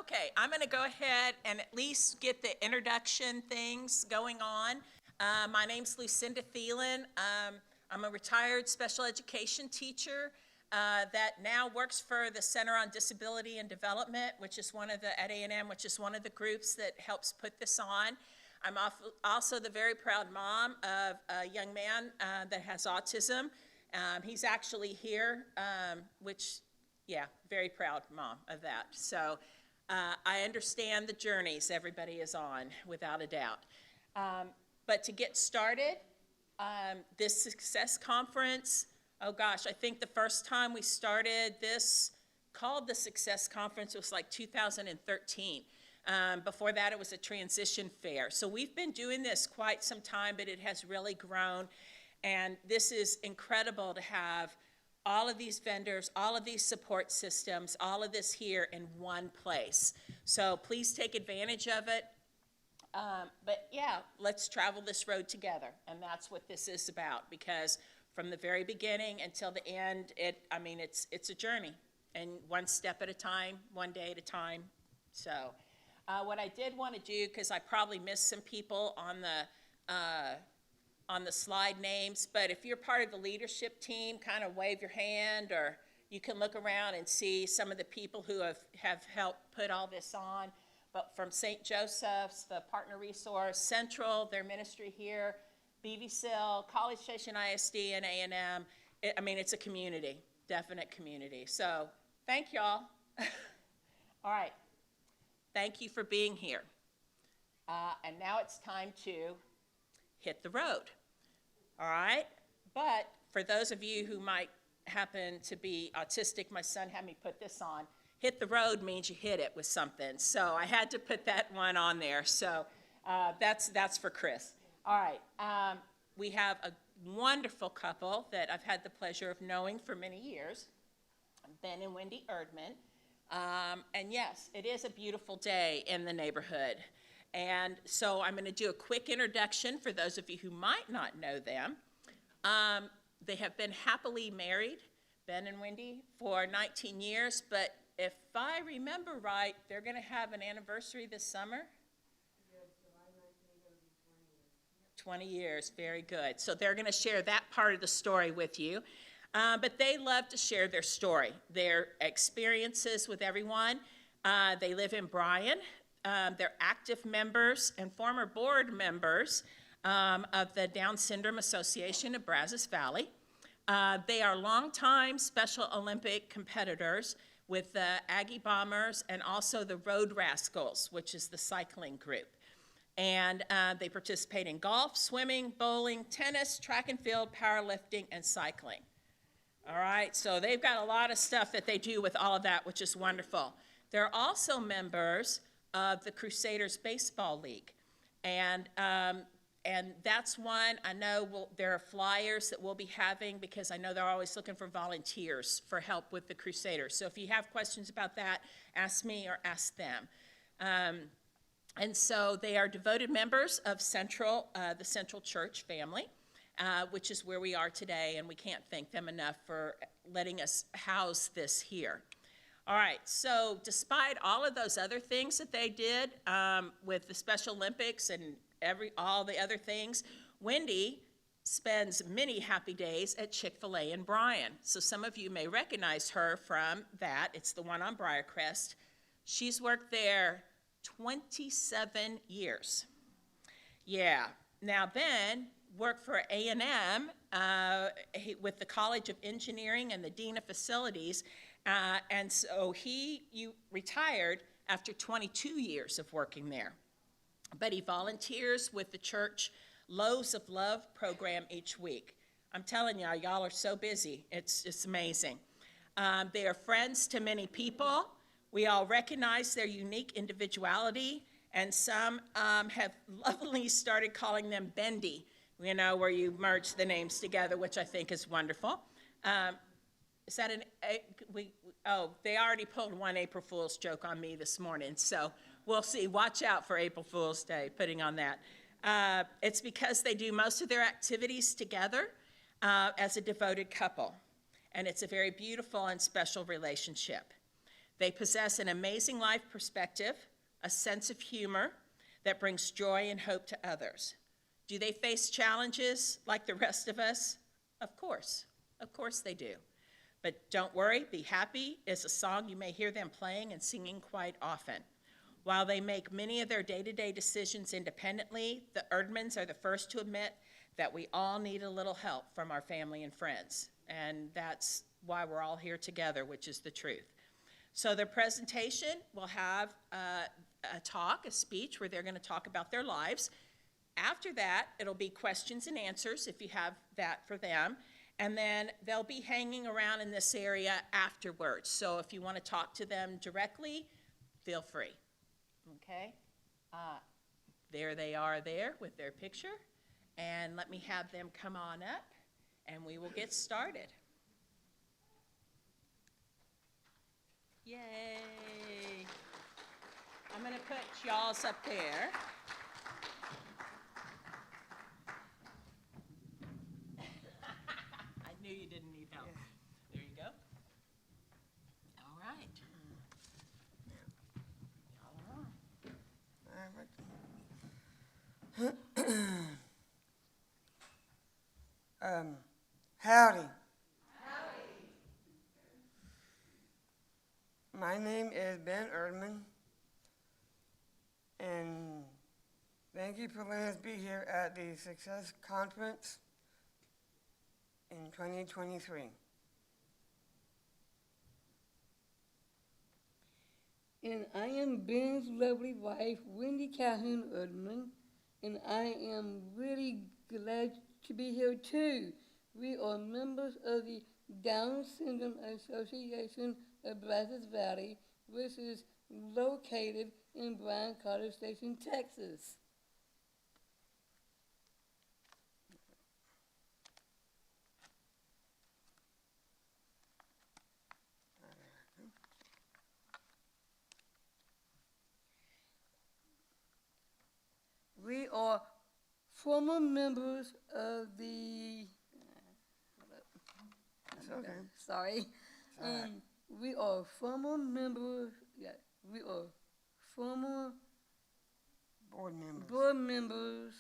Okay, I'm going to go ahead and at least get the introduction things going on. My name's Lucinda Thielen. I'm a retired special education teacher that now works for the Center on Disability and Development, which is one of the, at A&M, which is one of the groups that helps put this on. I'm also the very proud mom of a young man that has autism. He's actually here, very proud mom of that. So I understand the journeys everybody is on, without a doubt. But to get started, this Success Conference, oh gosh, I think the first time we started this, called the Success Conference, was like 2013. Before that, it was a transition fair. So we've been doing this quite some time, but it has really grown. And this is incredible to have all of these vendors, all of these support systems, all of this here in one place. So please take advantage of it. But yeah, let's travel this road together. And that's what this is about, because from the very beginning until the end, it's a journey. And one step at a time, one day at a time. So what I did want to do, because I probably missed some people on the slide names, but if you're part of the leadership team, kind of wave your hand, or you can look around and see some of the people who have helped put all this on. But from St. Joseph's, the Partner Resource, Central, their ministry here, BVSIL, College Station ISD, and A&M, it's a community, definite community. So thank y'all. All right, thank you for being here. And now it's time to hit the road. All right, but for those of you who might happen to be autistic, my son had me put this on. Hit the road means you hit it with something. So I had to put that one on there. So that's for Chris. All right, we have a wonderful couple that I've had the pleasure of knowing for many years, Ben and Wendy Erdman. And yes, it is a beautiful day in the neighborhood. And so I'm going to do a quick introduction for those of you who might not know them. They have been happily married, Ben and Wendy, for 19 years. But if I remember right, they're going to have an anniversary this summer. Yes, July 19th, it'll be 20 years, very good. So they're going to share that part of the story with you. But they love to share their story, their experiences with everyone. They live in Bryan. They're active members and former board members of the Down Syndrome Association of Brazos Valley. They are longtime Special Olympic competitors with the Aggie Bombers and also the Road Rascals, which is the cycling group. And they participate in golf, swimming, bowling, tennis, track and field, powerlifting, and cycling. All right, so they've got a lot of stuff that they do with all of that, which is wonderful. They're also members of the Crusaders Baseball League. And that's one, I know there are flyers that we'll be having, because I know they're always looking for volunteers for help with the Crusaders. So if you have questions about that, ask me or ask them. And so they are devoted members of the Central Church family, which is where we are today, and we can't thank them enough for letting us house this here. All right, so despite all of those other things that they did with the Special Olympics and all the other things, Wendy spends many happy days at Chick-fil-A in Bryan. So some of you may recognize her from that. It's the one on Briarcrest. She's worked there 27 years. Yeah, now Ben worked for A&M with the College of Engineering and the Dean of Facilities. And so you retired after 22 years of working there. But he volunteers with the church Loaves of Love program each week. I'm telling y'all are so busy. It's amazing. They are friends to many people. We all recognize their unique individuality, and some have lovingly started calling them Bendy, where you merge the names together, which I think is wonderful. Is that they already pulled one April Fool's joke on me this morning, so we'll see. Watch out for April Fool's Day, putting on that. It's because they do most of their activities together as a devoted couple, and it's a very beautiful and special relationship. They possess an amazing life perspective, a sense of humor that brings joy and hope to others. Do they face challenges like the rest of us? Of course they do. But don't worry, Be Happy is a song you may hear them playing and singing quite often. While they make many of their day-to-day decisions independently, the Erdmans are the first to admit that we all need a little help from our family and friends. And that's why we're all here together, which is the truth. So their presentation will have a speech where they're going to talk about their lives. After that, it'll be questions and answers if you have that for them. And then they'll be hanging around in this area afterwards. So if you want to talk to them directly, feel free. Okay? There they are there with their picture. And let me have them come on up, and we will get started. Yay! I'm going to put y'all's up there. I knew you didn't need help. There you go. All right. Howdy. My name is Ben Erdman, and thank you for letting us be here at the Success Conference in 2023. And I am Ben's lovely wife, Wendy Erdman, and I am really glad to be here too. We are members of the Down Syndrome Association of Brazos Valley, which is located in Bryan College Station, Texas. We are former members of the. Okay. Sorry. All right. We are former members. Yeah, we are former Board members.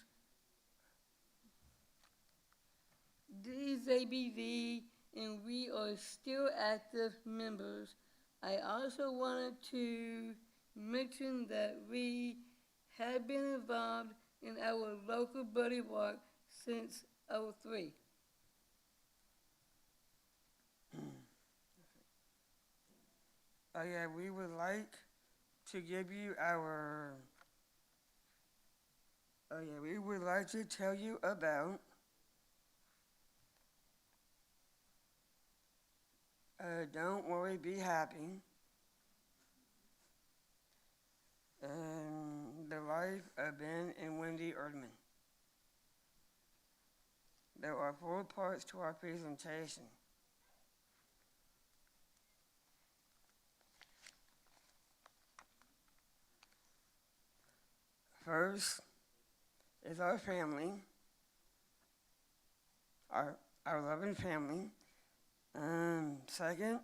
DZBV, and we are still active members. I also wanted to mention that we have been involved in our local buddy walk since '03. Oh yeah, we would like to give you our. Oh yeah, we would like to tell you about. Don't worry, be happy. And the life of Ben and Wendy Erdman. There are 4 parts to our presentation. First is our family, our loving family. Second,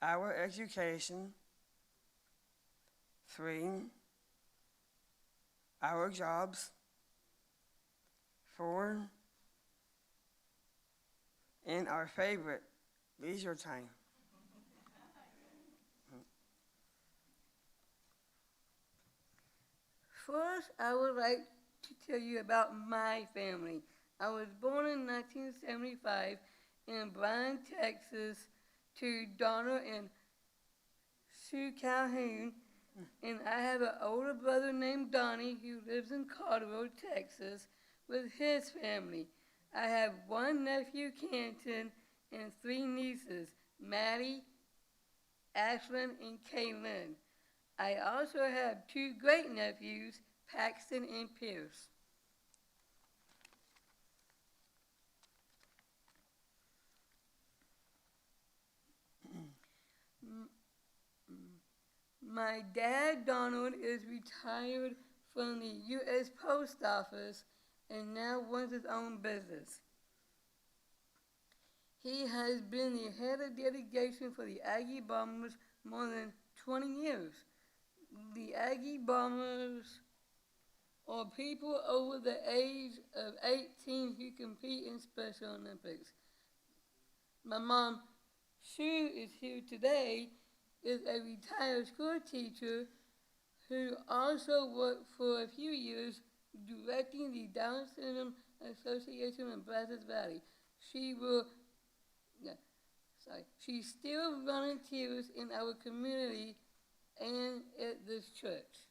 our education. 3, our jobs. 4, and our favorite, leisure time. First, I would like to tell you about my family. I was born in 1975 in Bryan, Texas, to Donna and Sue Calhoun, and I have an older brother named Donnie who lives in Caldwell, Texas, with his family. I have 1 nephew, Canton, and 3 nieces, Maddie, Ashlyn, and Kaylin. I also have 2 great-nephews, Paxton and Pierce. My dad, Donald, is retired from the U.S. Post Office and now runs his own business. He has been the head of delegation for the Aggie Bombers more than 20 years. The Aggie Bombers are people over the age of 18 who compete in Special Olympics. My mom, Sue, is here today, is a retired school teacher who also worked for a few years directing the Down Syndrome Association in Brazos Valley. She still volunteers in our community and at this church.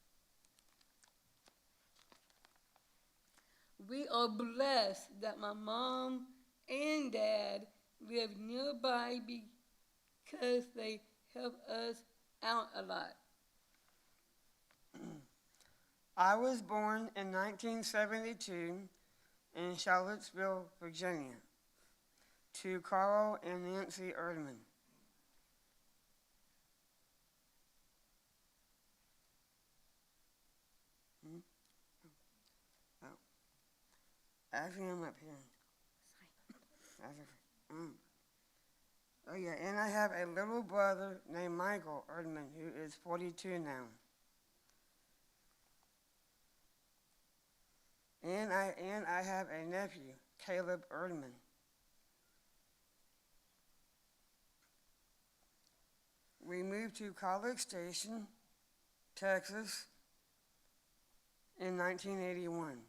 We are blessed that my mom and dad live nearby because they help us out a lot. I was born in 1972 in Charlottesville, Virginia, to Carl and Nancy Erdman. Oh. Actually, I'm up here. That's okay. Oh, yeah, and I have a little brother named Michael Erdman, who is 42 now. And I have a nephew, Caleb Erdman. We moved to College Station, Texas, in 1981,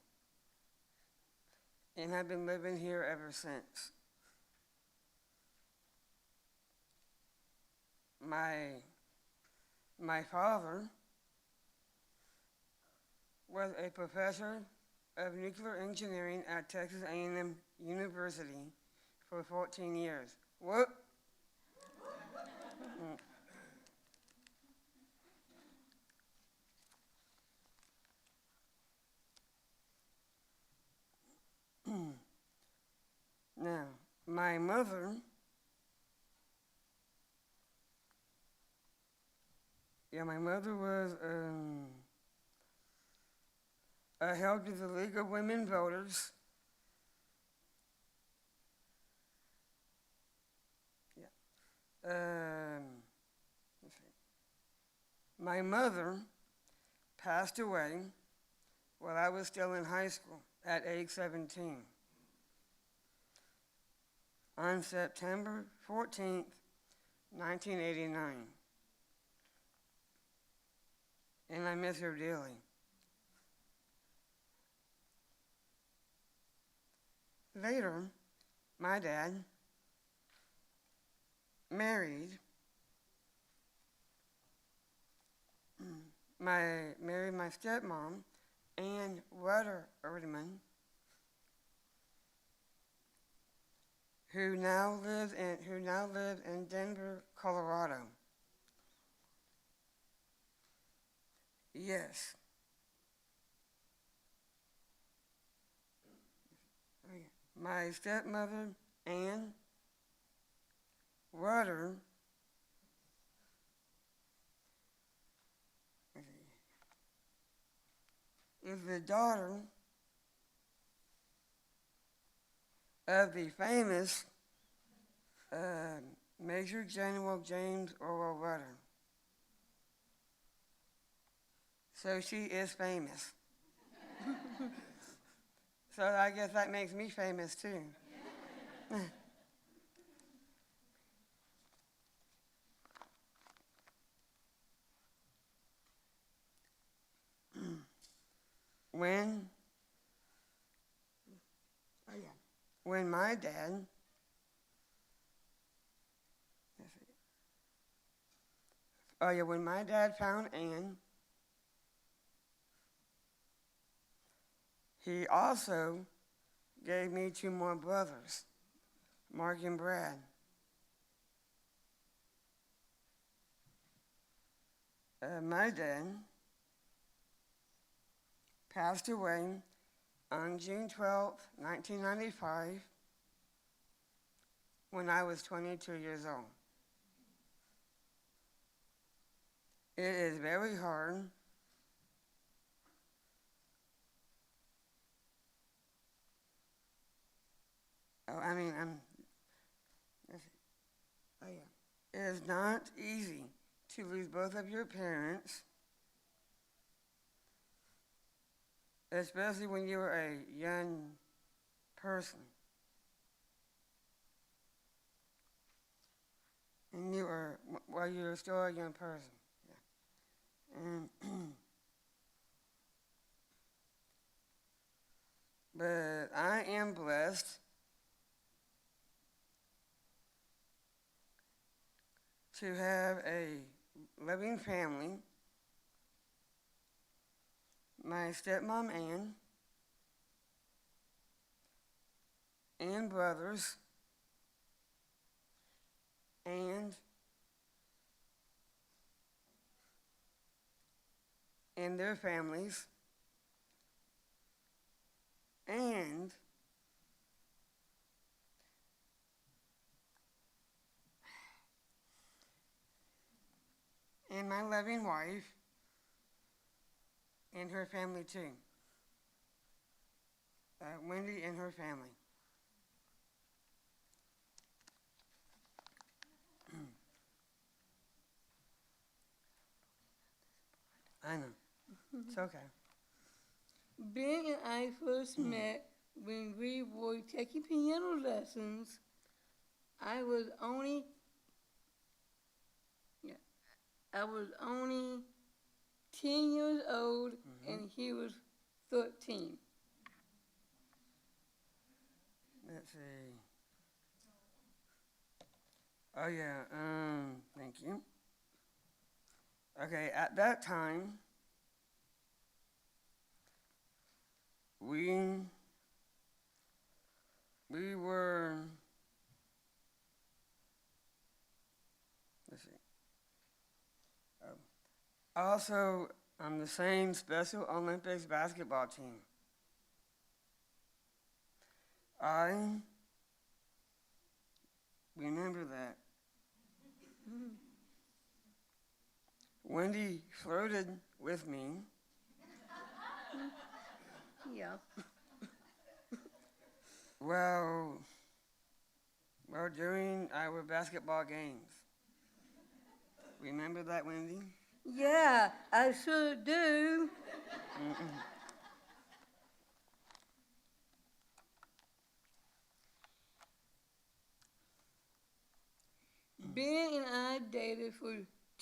and I've been living here ever since. My father was a professor of nuclear engineering at Texas A&M University for 14 years. Whoop! Now, my mother was held to the League of Women Voters. Let's see. My mother passed away while I was still in high school at age 17 on September 14th, 1989. And I miss her dearly. Later, my dad married my stepmom, Ann Rudder Erdman, who now lives in Denver, Colorado. Yes. My stepmother, Ann Rudder, is the daughter of the famous Major General James Earl Rudder. So she is famous. So I guess that makes me famous too. When my dad, when my dad found Ann, he also gave me two more brothers, Mark and Brad. My dad passed away on June 12, 1995, when I was 22 years old. It is very hard it is not easy to lose both of your parents, especially when you were a young person. And you were, well, you were still a young person. Yeah. And but I am blessed to have a loving family. My stepmom Ann and brothers and their families and my loving wife and her family too. Wendy and her family. I know. It's okay. Ben and I first met when we were taking piano lessons. I was only 10 years old, and he was 13. Let's see. Oh yeah, thank you. Okay, at that time, we were, let's see, also on the same Special Olympics basketball team. I remember that. Wendy flirted with me. Yeah. Well, during our basketball games. Remember that, Wendy? Yeah, I sure do. Ben and I dated for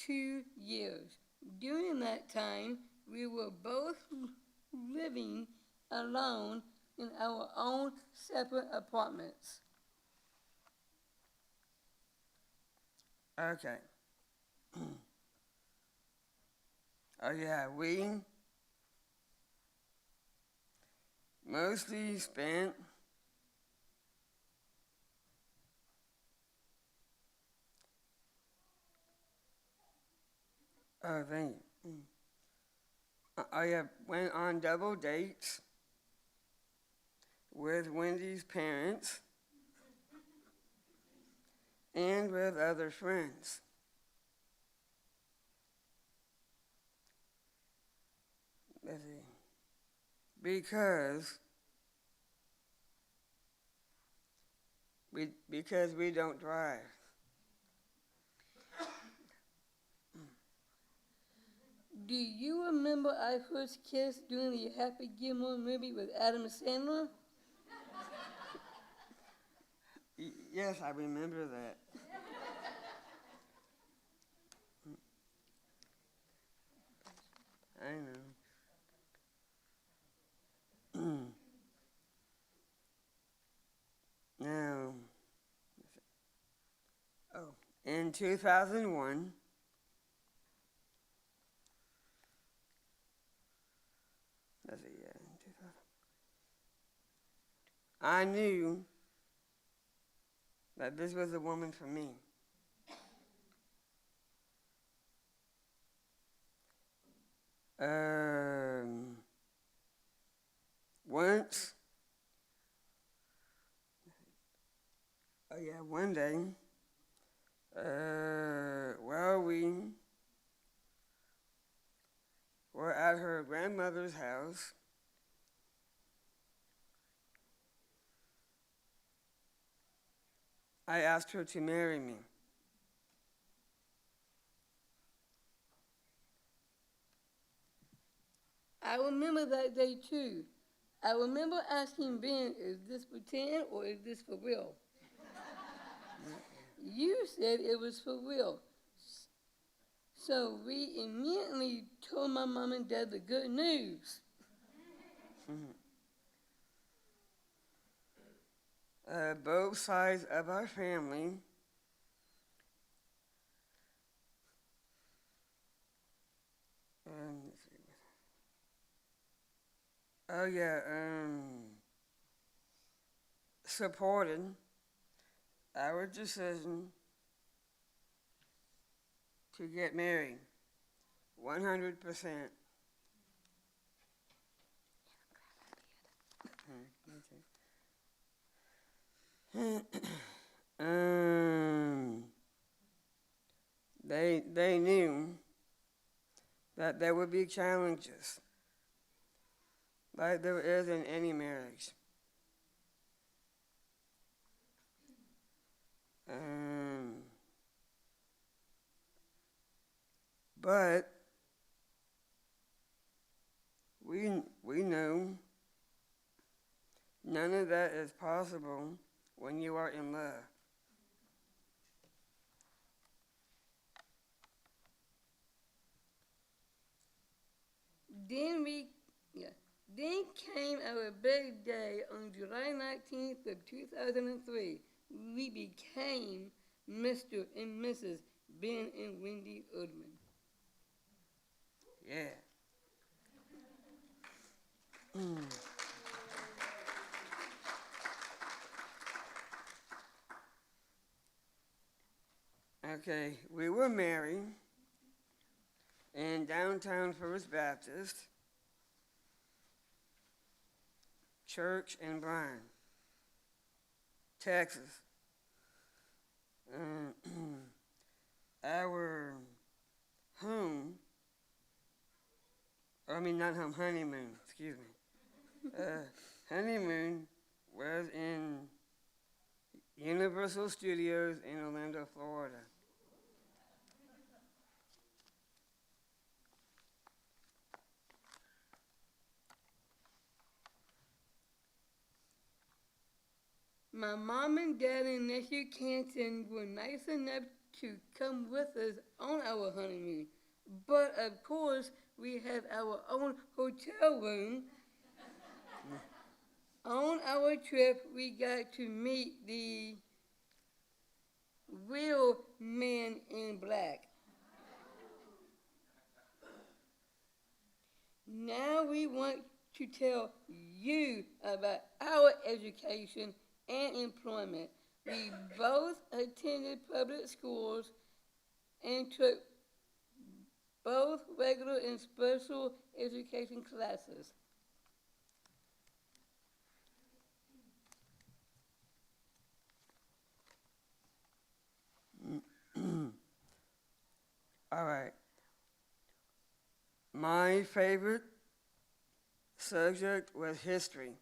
2 years. During that time, we were both living alone in our own separate apartments. Okay. Oh yeah, we mostly spent thank you. I went on double dates with Wendy's parents and with other friends. Let's see. Because we don't drive. Do you remember our first kiss during the Happy Gilmore movie with Adam Sandler? Yes, I remember that. I know. Now, in 2001, let's see, yeah, in 2000, I knew that this was the woman for me. Once, one day, we were at her grandmother's house. I asked her to marry me. I remember that day too. I remember asking Ben, is this pretend or is this for real? You said it was for real. So we immediately told my mom and dad the good news. Both sides of our family let's see. Oh yeah, supported our decision to get married 100%. They knew that there would be challenges, like there is in any marriage. But we know none of that is possible when you are in love. Then came our big day on July 19th of 2003. We became Mr. and Mrs. Ben and Wendy Erdman. Yeah. Okay, we were married in downtown First Baptist Church in Bryan, Texas. Our honeymoon, excuse me. Honeymoon was in Universal Studios in Orlando, Florida. My mom and dad and nephew Canton were nice enough to come with us on our honeymoon. But of course, we had our own hotel room. On our trip, we got to meet the real man in black. Now we want to tell you about our education and employment. We both attended public schools and took both regular and special education classes. All right. My favorite subject was history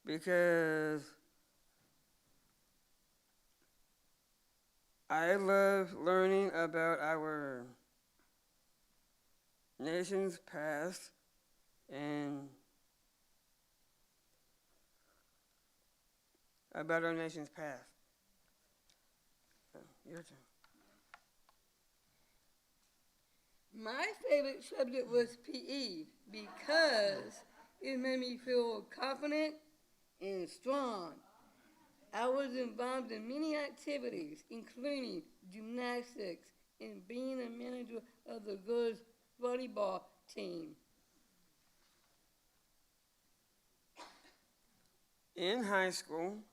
because I love learning about our nation's past and about our nation's past. Your turn. My favorite subject was PE because it made me feel confident and strong. I was involved in many activities, including gymnastics and being a manager of the girls' volleyball team. In high school,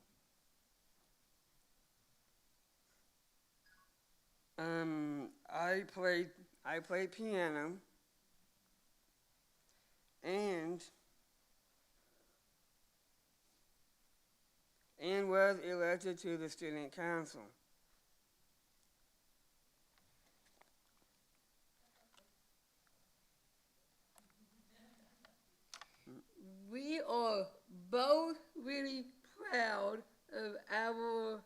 I played piano and was elected to the student council. We are both really proud of our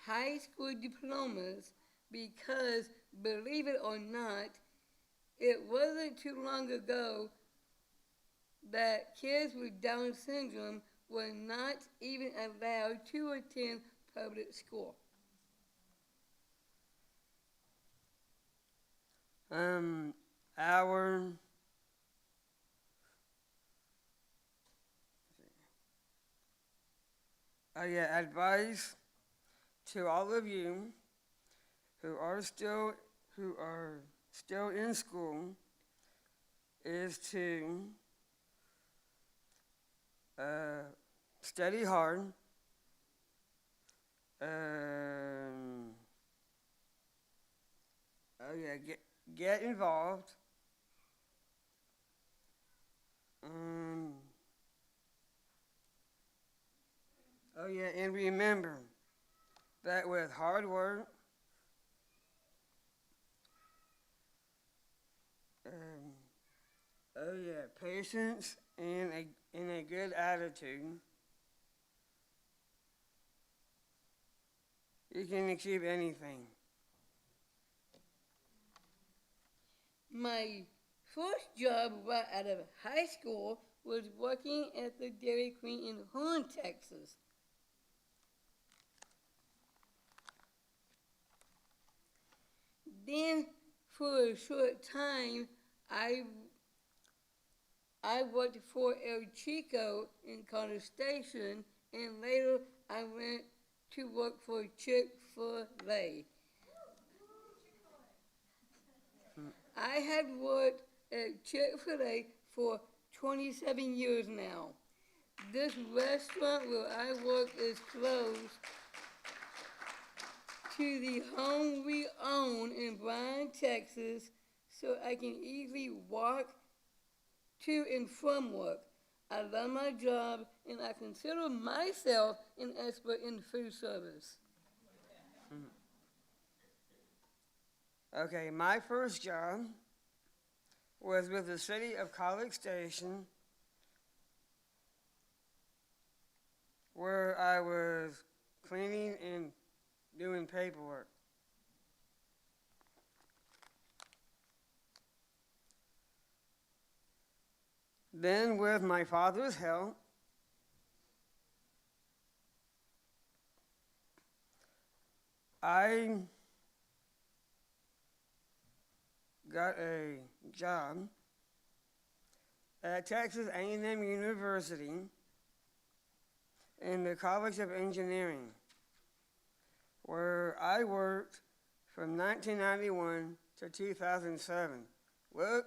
high school diplomas because, believe it or not, It wasn't too long ago that kids with Down syndrome were not even allowed to attend public school. Our advice to all of you who are still in school is to study hard. Get involved. And remember that with hard work, patience and a good attitude, you can achieve anything. My first job right out of high school was working at the Dairy Queen in Horn, Texas. Then, for a short time, I worked for El Chico in College Station, and later I went to work for Chick-fil-A. I had worked at Chick-fil-A for 27 years now. This restaurant where I work is close to the home we own in Bryan, Texas, so I can easily walk to and from work. I love my job, and I consider myself an expert in food service. Okay, my first job was with the city of College Station, where I was cleaning and doing paperwork. Then, with my father's help, I got a job at Texas A&M University in the College of Engineering, where I worked from 1991 to 2007. What?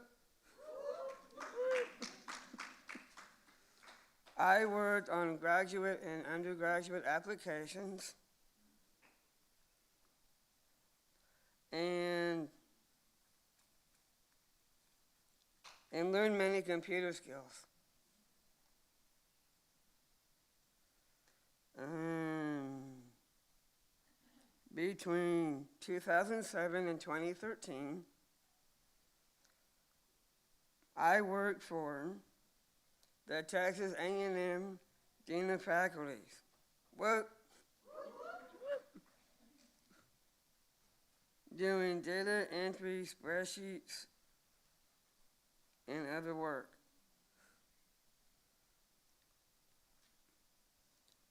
I worked on graduate and undergraduate applications and learned many computer skills. Between 2007 and 2013, I worked for the Texas A&M Dean of Faculties. What? Doing data entry, spreadsheets, and other work.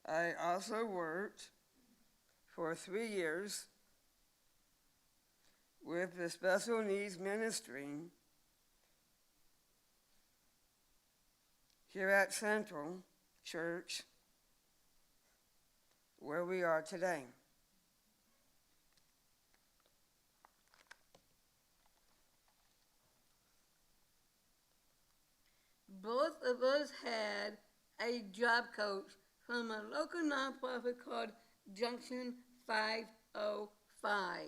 I also worked for 3 years with the Special Needs Ministry here at Central Church, where we are today. Both of us had a job coach from a local nonprofit called Junction 505.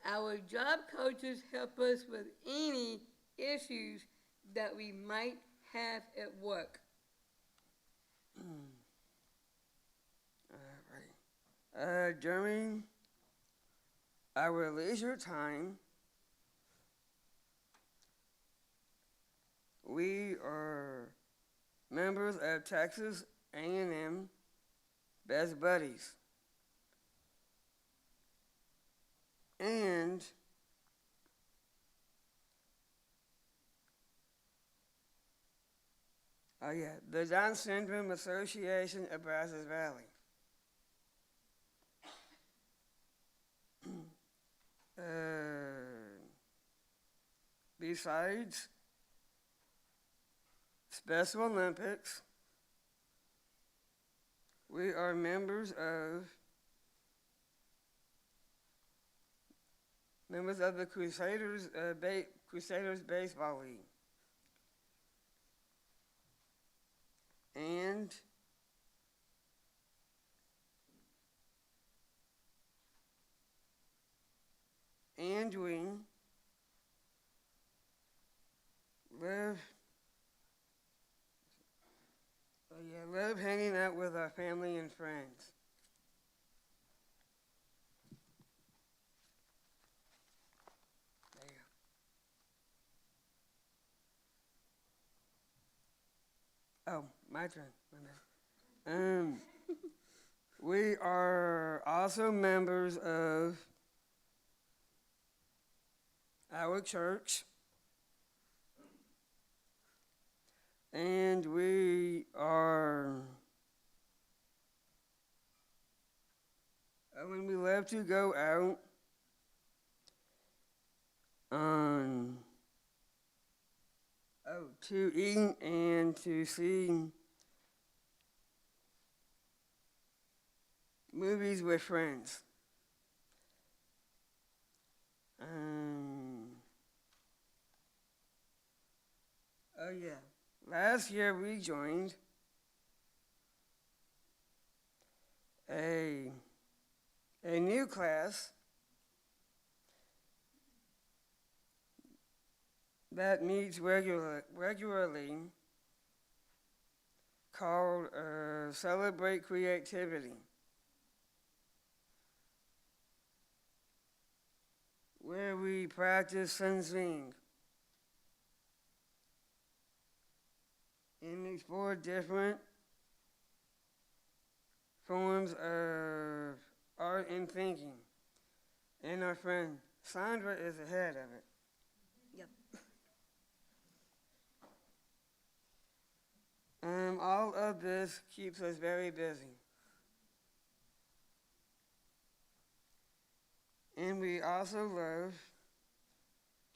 Our job coaches help us with any issues that we might have at work. All right. During our leisure time, we are members of Texas A&M Best Buddies. And Oh yeah, the Down Syndrome Association of Brazos Valley. Besides Special Olympics, we are members of the Crusaders Baseball League. And we love hanging out with our family and friends. There you go. Oh, my turn. My bad. We are also members of our church, and we when we love to go out to eat and to see movies with friends. Oh yeah, last year we joined a new class that meets regularly called Celebrate Creativity, where we practice and sing and explore different forms of art and thinking. And our friend Sandra is the head of it. Yep. All of this keeps us very busy. And we also love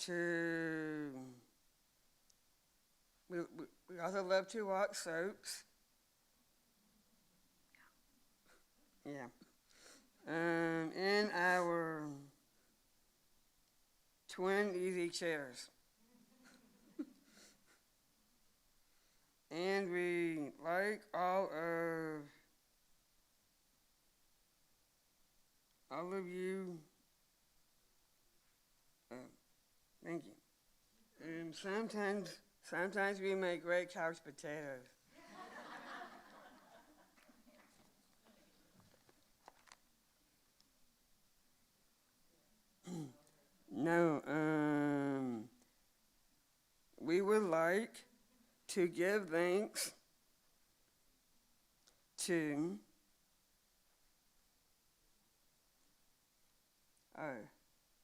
to we also love to walk soaps. Yeah. In our twin easy chairs. And we like all of you. Thank you. And sometimes we make great couch potatoes. No, we would like to give thanks to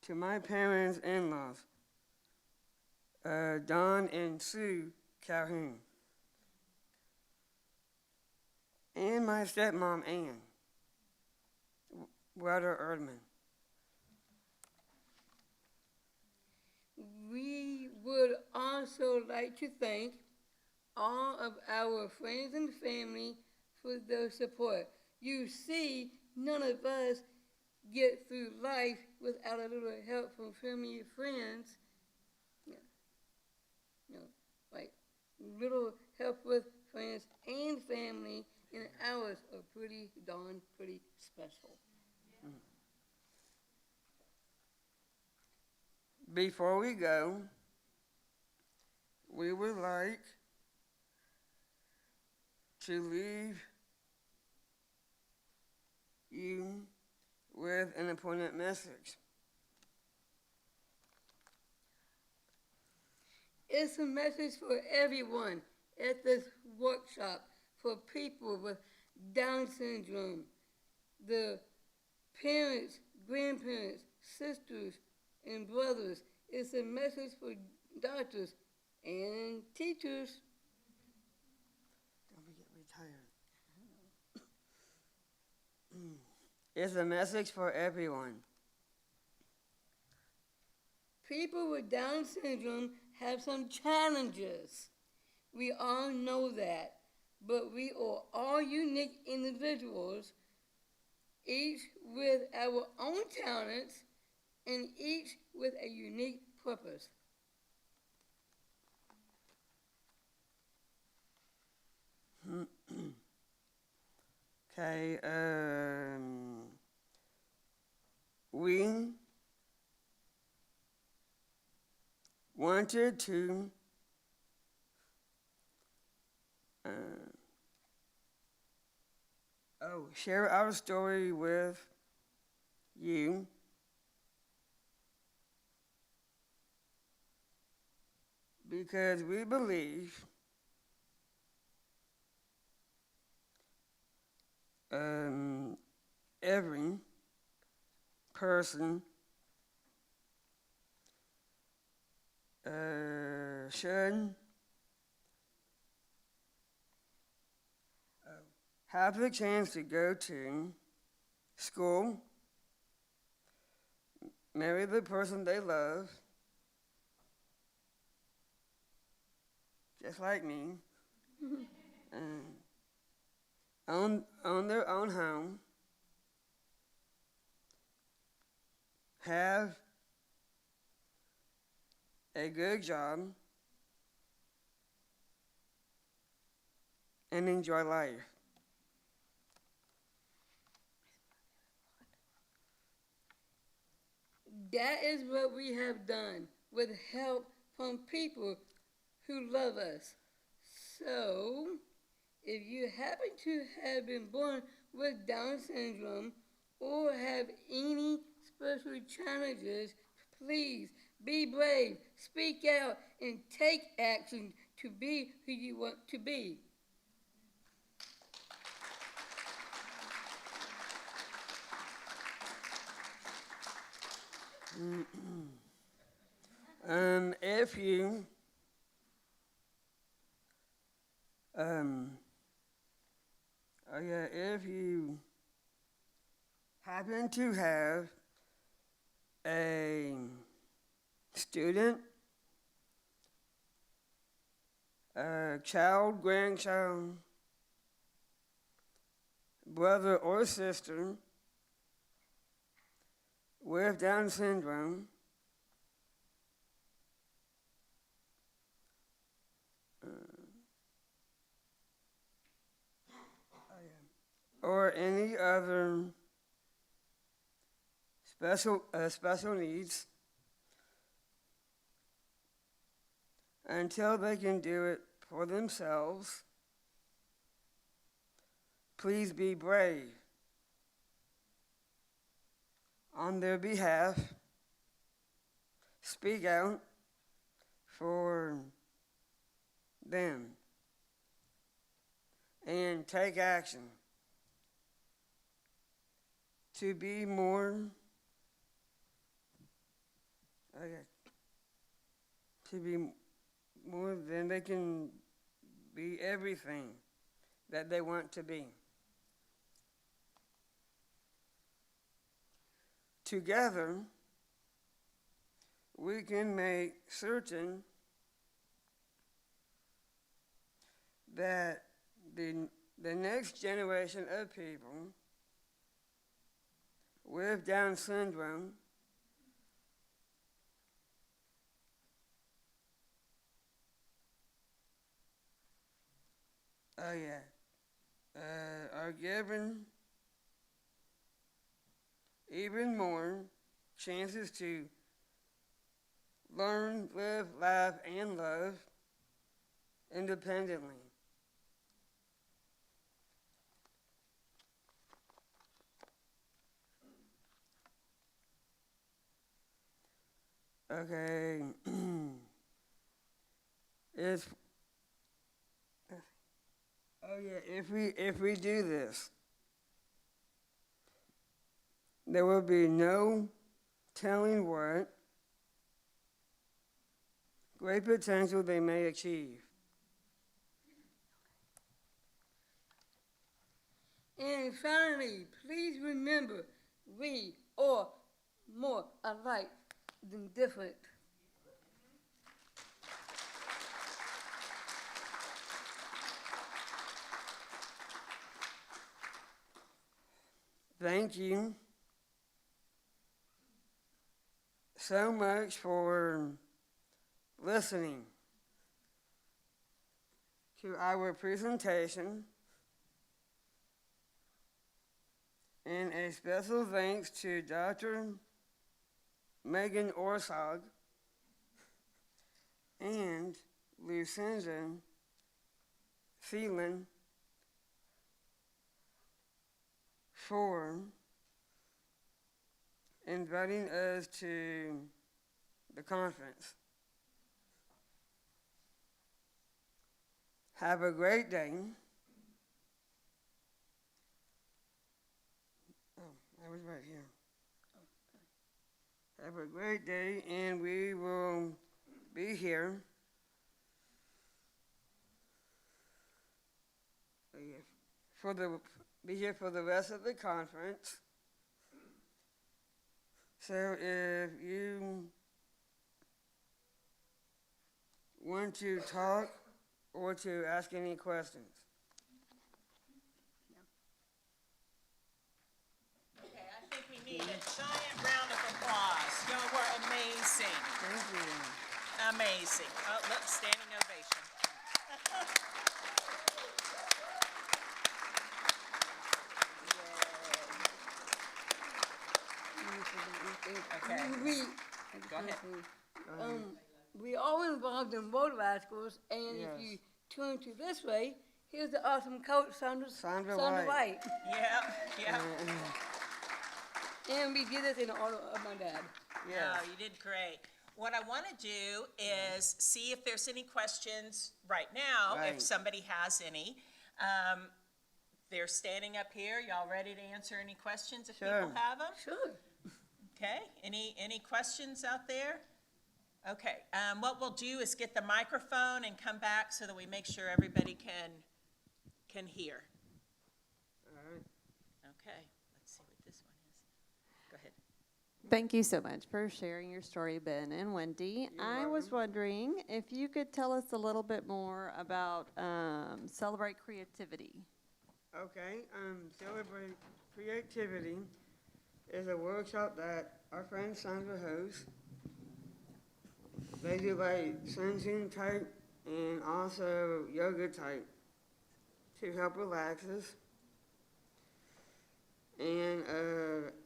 my parents' in-laws, Don and Sue Calhoun, and my stepmom, Ann, Wendy Erdman. We would also like to thank all of our friends and family for their support. You see, none of us get through life without a little help from family and friends. Like little help with friends and family, and ours are pretty special. Before we go, we would like to leave you with an important message. It's a message for everyone at this workshop for people with Down syndrome, the parents, grandparents, sisters, and brothers. It's a message for doctors and teachers. It's a message for everyone. People with Down syndrome have some challenges. We all know that. But we are all unique individuals, each with our own talents and each with a unique purpose. Okay, we wanted to share our story with you because we believe every person should have the chance to go to school, marry the person they love, just like me, own their own home, have a good job, and enjoy life. That is what we have done with help from people who love us. So, if you happen to have been born with Down syndrome or have any special challenges, please be brave, speak out, and take action to be who you want to be. If you if you happen to have a student, a child, grandchild, brother or sister with Down syndrome, or any other special needs, until they can do it for themselves, please be brave on their behalf. Speak out for them and take action to be more than they can be everything that they want to be. Together, we can make certain that the next generation of people with Down syndrome are given even more chances to learn, live, laugh, and love independently. Okay. If we do this, there will be no telling what great potential they may achieve. And finally, please remember, we are more alike than different. Thank you so much for listening to our presentation. And a special thanks to Dr. Megan Orsog and Lucinda Phelan for inviting us to the conference. Have a great day. Oh, I was right here. Have a great day, and we will be here. Be here for the rest of the conference. So if you want to talk or to ask any questions. Okay, I think we need a giant round of applause. You were amazing. Thank you. Amazing. Oh, look, standing ovation. Okay. Go ahead. We all involved in motor bicycles, and Yes. if you turn to this way, here's the awesome coach, Sandra White. White. Yeah. And we did this in honor of my dad. Yes. No, you did great. What I want to do is see if there's any questions right now, if Right. somebody has any. They're standing up here. Y'all ready to answer any questions if Sure. people have them? Sure. Okay, any questions out there? Okay, what we'll do is get the microphone and come back so that we make sure everybody can hear. All right. Okay, let's see what this one is. Go ahead. Thank you so much for sharing your story, Ben and Wendy. I was wondering if you could tell us a little bit more about Celebrate Creativity. Okay, Celebrate Creativity is a workshop that our friend Sandra hosts. They do like sunshine type and also yoga type to help relax us. And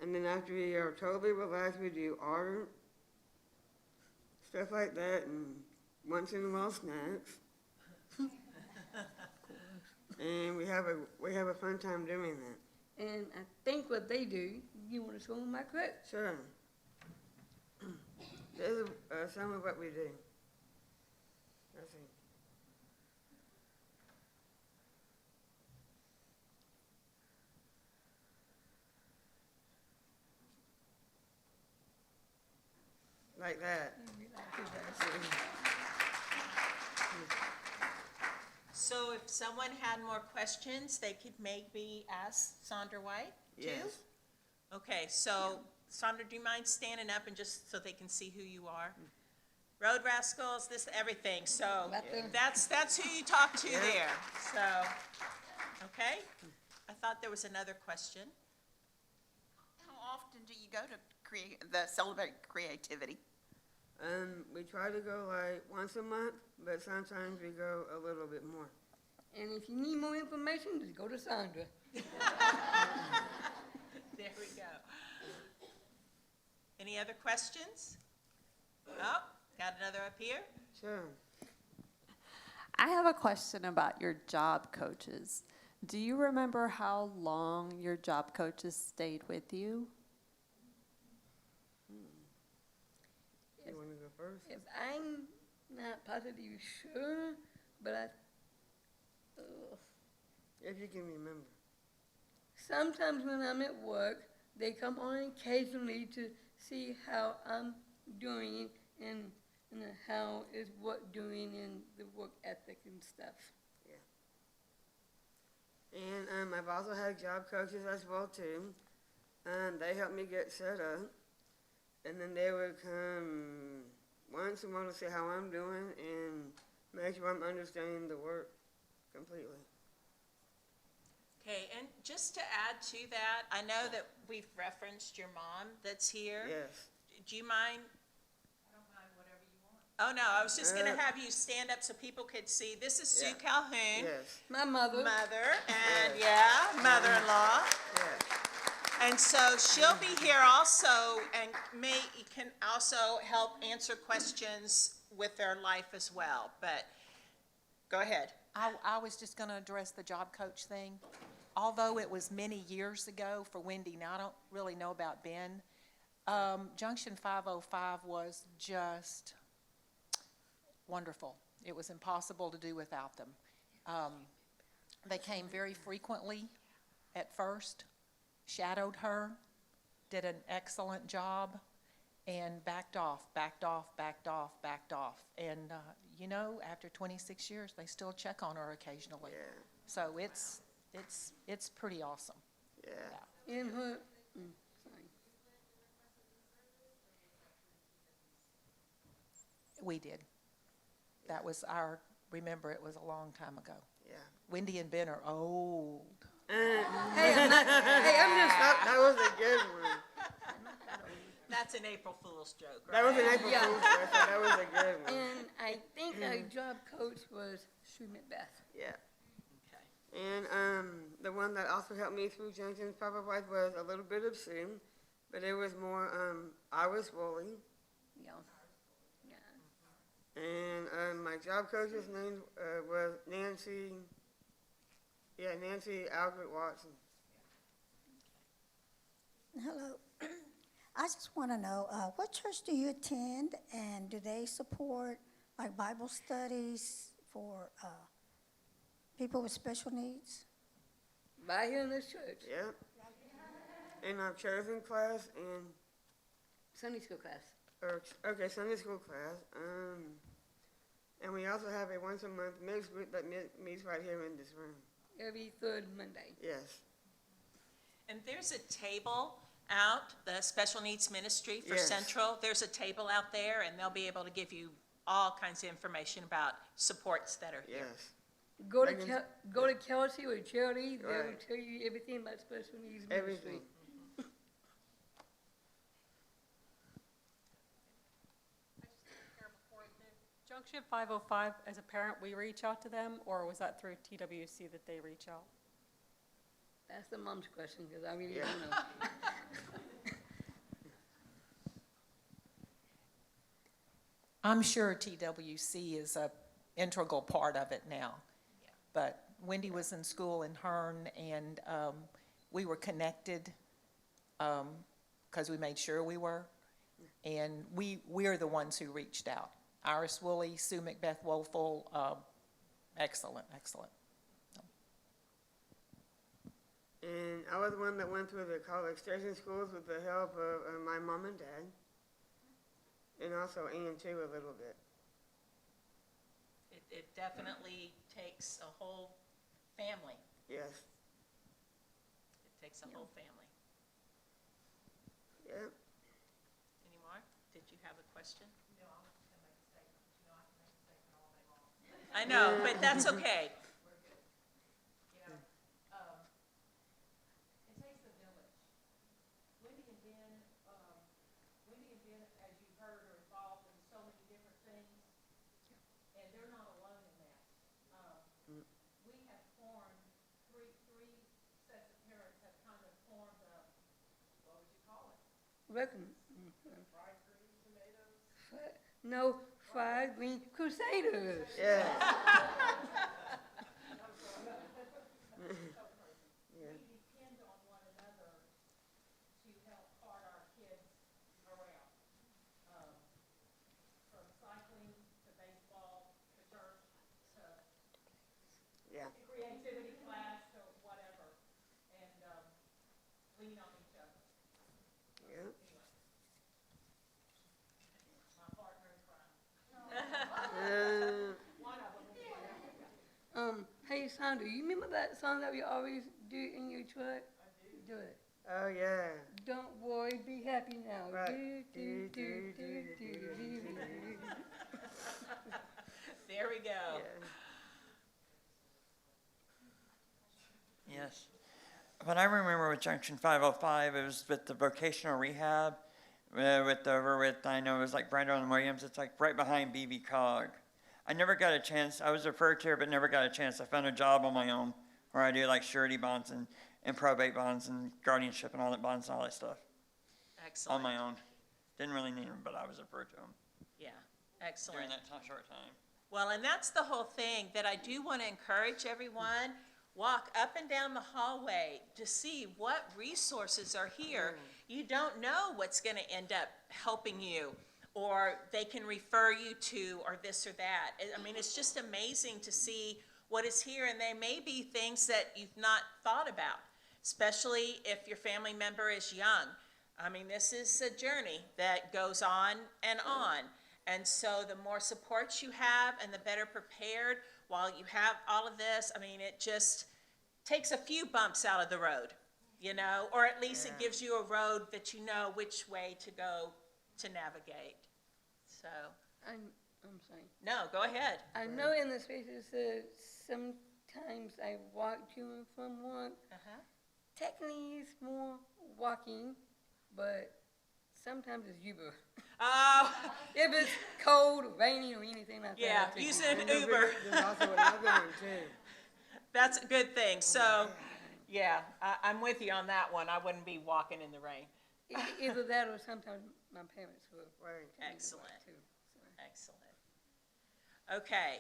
then after we are totally relaxed, we do art, stuff like that, and once in a while snacks. And we have a fun time doing that. And I think what they do, you want to show them my clip? Sure. This is some of what we do. Let's see. Like that. So if someone had more questions, they could maybe ask Sandra White too? Yes. Okay, so Sandra, do you mind standing up and just so they can see who you are? Road Rascals, this, everything, so Right there. that's who you talk to Yeah. there, so, okay? I thought there was another question. How often do you go to Celebrate Creativity? We try to go like once a month, but sometimes we go a little bit more. And if you need more information, just go to Sandra. There we go. Any other questions? Oh, got another up here? Sure. I have a question about your job coaches. Do you remember how long your job coaches stayed with you? You want to go first? If I'm not positively sure, but If you can remember. sometimes when I'm at work, they come on occasionally to see how I'm doing and how is work doing and the work ethic and stuff. And I've also had job coaches as well too. They helped me get set up, and then they would come once a while to see how I'm doing and make sure I'm understanding the work completely. Okay, and just to add to that, I know that we've referenced your mom that's here. Yes. Do you mind? I don't mind whatever you want. Oh, no, I was just gonna have you stand up so people could see. This is Sue Yeah. Calhoun. Yes. My mother. Mother, and Yes. yeah, mother-in-law. Yes. And so she'll be here also and can also help answer questions with their life as well, but go ahead. I was just gonna address the job coach thing. Although it was many years ago for Wendy, now I don't really know about Ben. Junction 505 was just wonderful. It was impossible to do without them. They came very frequently at first, shadowed her, did an excellent job, and backed off. And, you know, after 26 years, they still check on her occasionally. Yeah. So it's pretty awesome. Yeah. In her, sorry. We did. That was remember, it was a long time ago. Yeah. Wendy and Ben are old. Hey, I'm just, That was a good one. That's an April Fool's joke, That right? was an April Fool's joke, so that was a good one. and I think our job coach was Sue Macbeth. Yeah. Okay. And the one that also helped me through Junction 505 was a little bit of Sue, but it was more Iris Woolley. Yeah. Yeah. And my job coach's name was Nancy Albert Watson. Hello. I just want to know, what church do you attend, and do they support like Bible studies for people with special needs? Right here in this church, Yeah. In our chosen class and Sunday school class. Sunday school class. And we also have a once a month mixed group that meets right here in this room. Every third Monday. Yes. And there's a table out, the Special Needs Ministry for Yes. Central. There's a table out there, and they'll be able to give you all kinds of information about supports that are here. Yes. Go to I can- go to Kelsey or Charity. They will Right. tell you everything about special needs Everything. ministry. Junction 505, as a parent, we reach out to them, or was that through TWC that they reach out? That's the mom's question, because I really Yeah. don't know. I'm sure TWC is a integral part of it now. But Wendy was in school in Hearn, and we were connected because we made sure we were. And we're the ones who reached out. Iris Woolley, Sue Macbeth Woeful, excellent. And I was the one that went through the college station schools with the help of my mom and dad. And also Ian too a little bit. It definitely takes a whole family. Yes. It takes a whole family. Yeah. Any more? Did you have a question? No, I was going to make a statement. You know, I can make a statement all day long. I know, but that's okay. It takes a village. Wendy and Ben, as you heard, are involved in so many different things, and they're not alone in that. We have formed, three sets of parents have kind of formed a, what would you call it? Fried green tomatoes? No, fried green crusaders. Yeah. We depend on one another to help cart our kids around. From cycling to baseball to church to Yeah. creativity class to whatever, and lean on each other. Yeah. My partner in crime. Uh, One of them. Hey, Sandra, you remember that song that we always do in your truck? I do. Do it. Oh, yeah. Don't worry, be happy now. Right. Do, do, do, do, do, do, do. There we go. Yes. What I remember with Junction 505, it was with the vocational rehab, I know it was like Brandon and Williams, it's like right behind BB Cog. I never got a chance, I was referred to her, but never got a chance. I found a job on my own where I do like surety bonds and probate bonds and guardianship and all that bonds and all that stuff Excellent. on my own. Didn't really need them, but I was referred to them Yeah, excellent. during that short time. Well, and that's the whole thing, that I do want to encourage everyone, walk up and down the hallway to see what resources are here. You don't know what's going to end up helping you, or they can refer you to, or this or that. I mean, it's just amazing to see what is here, and they may be things that you've not thought about, especially if your family member is young. I mean, this is a journey that goes on and on. And so the more support you have and the better prepared while you have all of this, I mean, it just takes a few bumps out of the road, you know, or at least it gives you a road that you know which way to go to navigate. So, I'm sorry. no, go ahead. I know in the spaces sometimes I walk to and from work. Uh-huh. Technically, it's more walking, but sometimes it's Uber. Oh, If it's cold, or rainy, or anything like yeah, that. I take use Uber. an Uber. There's also another one, too. That's a good thing. So, yeah, I'm with you on that one. I wouldn't be walking in the rain. Either that or sometimes my parents will. Right. take me to work, Excellent. too, so. Excellent. Okay,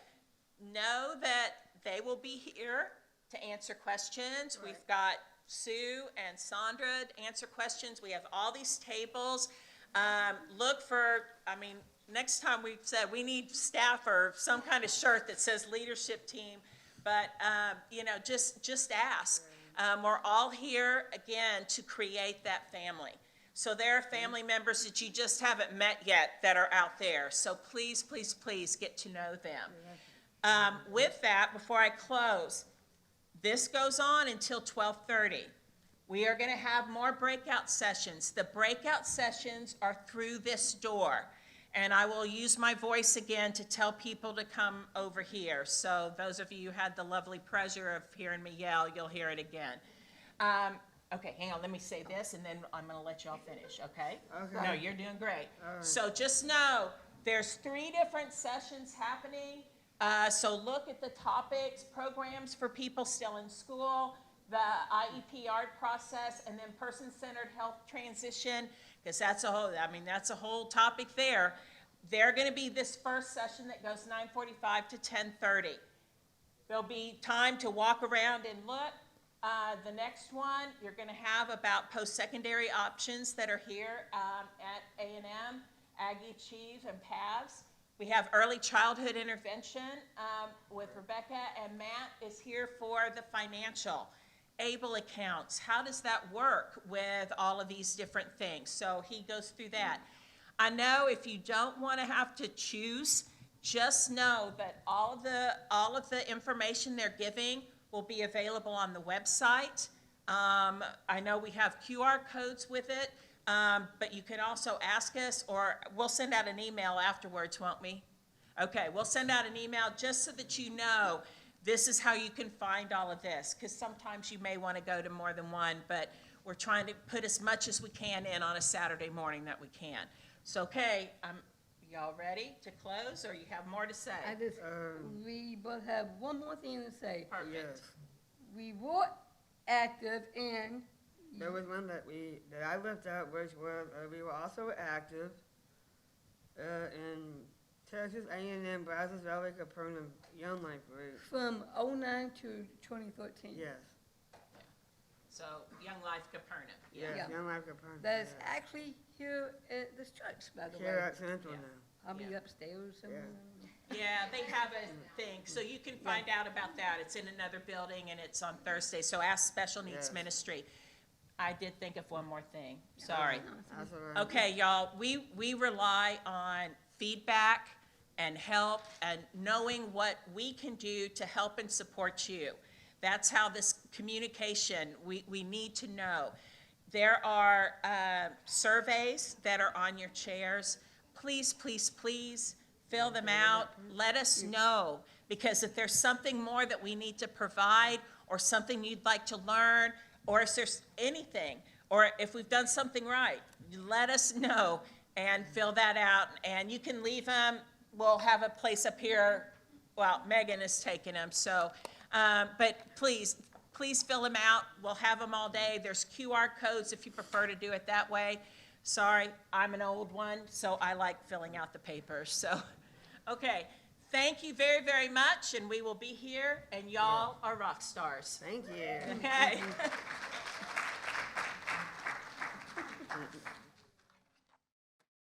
know that they will be here to answer questions. We've got Sue and Sandra to answer questions. We have all these tables. Look for, I mean, next time we said we need staff or some kind of shirt that says leadership team, but, you know, just ask. We're all here, again, to create that family. So there are family members that you just haven't met yet that are out there. So please, please, please get to know them. With that, before I close, this goes on until 12:30. We are going to have more breakout sessions. The breakout sessions are through this door. And I will use my voice again to tell people to come over here. So those of you who had the lovely pleasure of hearing me yell, you'll hear it again. Okay, hang on, let me say this, and then I'm going to let y'all finish, okay? Okay. No, you're doing great. All right. So just know, there's 3 different sessions happening. So look at the topics, programs for people still in school, the IEP art process, and then person-centered health transition, because that's a whole topic there. They're going to be this first session that goes 9:45 to 10:30. There'll be time to walk around and look. The next one, you're going to have about post-secondary options that are here at A&M, Aggie, Chief, and PAVS. We have early childhood intervention with Rebecca, and Matt is here for the financial. ABLE accounts, how does that work with all of these different things? So he goes through that. I know if you don't want to have to choose, just know that all of the information they're giving will be available on the website. I know we have QR codes with it, but you can also ask us, or we'll send out an email afterwards, won't we? Okay, we'll send out an email just so that you know this is how you can find all of this, because sometimes you may want to go to more than one, but we're trying to put as much as we can in on a Saturday morning that we can. So, okay, y'all ready to close, or you have more to say? We both have one more thing to say. Perfect. Yes. We were active in, There was one that I left out, which was, we were also active in Texas A&M Brazos Valley Capernaum Young Life Group. from '09 to 2013. Yes. So, Young Life Capernaum. Yes, Yeah. Young Life Capernaum. That's yes. actually here at this church, by the Here way. at Central Yeah. now. I'll be Yeah. upstairs somewhere. Yeah, they have a thing, so you can find out about that. It's in another building, and it's on Thursday, so ask Special Needs Yes. Ministry. I did think of one more thing, sorry. That's all right. Okay, y'all, we rely on feedback and help and knowing what we can do to help and support you. That's how this communication, we need to know. There are surveys that are on your chairs. Please, please, please fill them out. Let us know, because if there's something more that we need to provide, or something you'd like to learn, or if there's anything, or if we've done something right, let us know and fill that out. And you can leave them. We'll have a place up here. Well, Megan is taking them, so, but please fill them out. We'll have them all day. There's QR codes if you prefer to do it that way. Sorry, I'm an old one, so I like filling out the papers, so. Okay, thank you very, very much, and we will be here, and y'all are rock stars. Thank you. Okay.